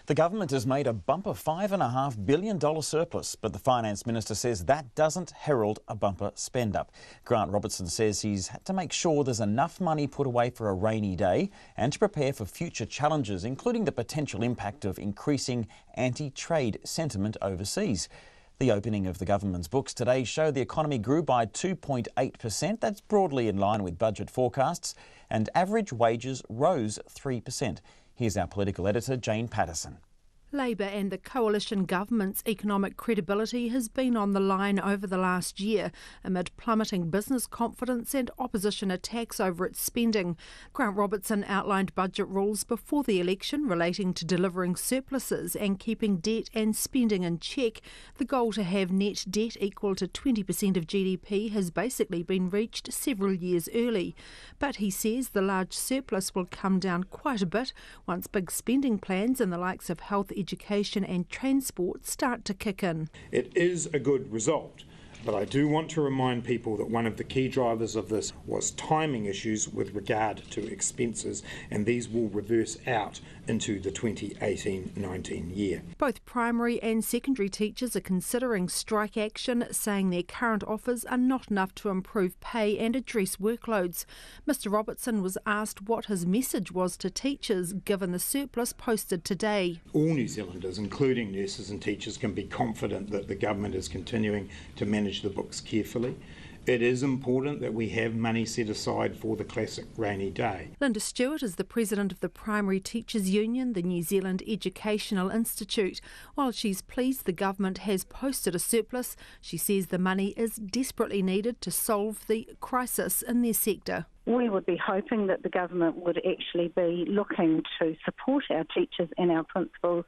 The government has made a bumper $5.5 billion surplus, but the Finance Minister says that doesn't herald a bumper spend-up. Grant Robertson says he's had to make sure there's enough money put away for a rainy day and to prepare for future challenges, including the potential impact of increasing anti-trade sentiment overseas. The opening of the government's books today showed the economy grew by 2.8%. That's broadly in line with budget forecasts, and average wages rose 3%. Here's our political editor, Jane Patterson. Labour and the coalition government's economic credibility has been on the line over the last year amid plummeting business confidence and opposition attacks over its spending. Grant Robertson outlined budget rules before the election relating to delivering surpluses and keeping debt and spending in check. The goal to have net debt equal to 20% of GDP has basically been reached several years early. But he says the large surplus will come down quite a bit once big spending plans in the likes of health, education and transport start to kick in. It is a good result, but I do want to remind people that one of the key drivers of this was timing issues with regard to expenses, and these will reverse out into the 2018-19 year. Both primary and secondary teachers are considering strike action, saying their current offers are not enough to improve pay and address workloads. Mr Robertson was asked what his message was to teachers given the surplus posted today. All New Zealanders, including nurses and teachers, can be confident that the government is continuing to manage the books carefully. It is important that we have money set aside for the classic rainy day. Linda Stewart is the president of the Primary Teachers Union, the New Zealand Educational Institute. While she's pleased the government has posted a surplus, she says the money is desperately needed to solve the crisis in their sector. We would be hoping that the government would actually be looking to support our teachers and our principals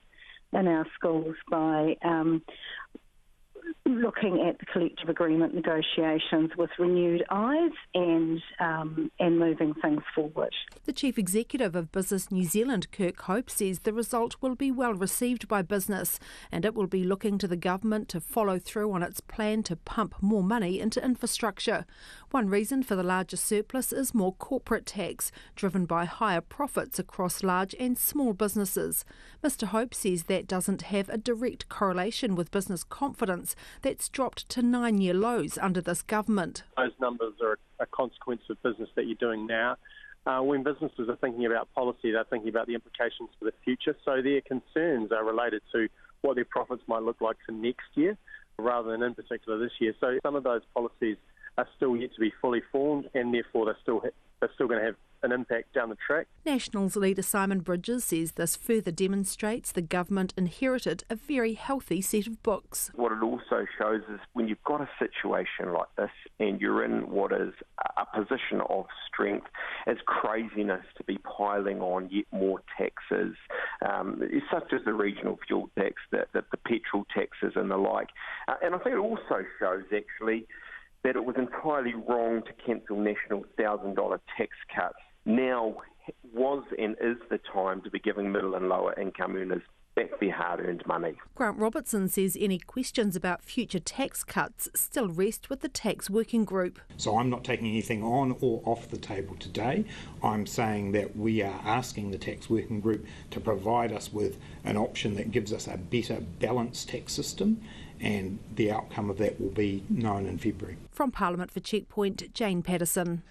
in our schools by looking at the collective agreement negotiations with renewed eyes and moving things forward. The Chief Executive of Business New Zealand, Kirk Hope, says the result will be well received by business and it will be looking to the government to follow through on its plan to pump more money into infrastructure. One reason for the larger surplus is more corporate tax, driven by higher profits across large and small businesses. Mr Hope says that doesn't have a direct correlation with business confidence that's dropped to 9-year lows under this government. Those numbers are a consequence of business that you're doing now. When businesses are thinking about policy, they're thinking about the implications for the future, so their concerns are related to what their profits might look like for next year rather than in particular this year. So some of those policies are still yet to be fully formed and therefore they're still going to have an impact down the track. Nationals leader Simon Bridges says this further demonstrates the government inherited a very healthy set of books. What it also shows is when you've got a situation like this and you're in what is a position of strength, it's craziness to be piling on yet more taxes, such as the regional fuel tax, the petrol taxes and the like. And I think it also shows actually that it was entirely wrong to cancel National's $1,000 tax cuts. Now was and is the time to be giving middle and lower income earners back their hard-earned money. Grant Robertson says any questions about future tax cuts still rest with the tax working group. So I'm not taking anything on or off the table today. I'm saying that we are asking the tax working group to provide us with an option that gives us a better balanced tax system, and the outcome of that will be known in February. From Parliament for Checkpoint, Jane Patterson.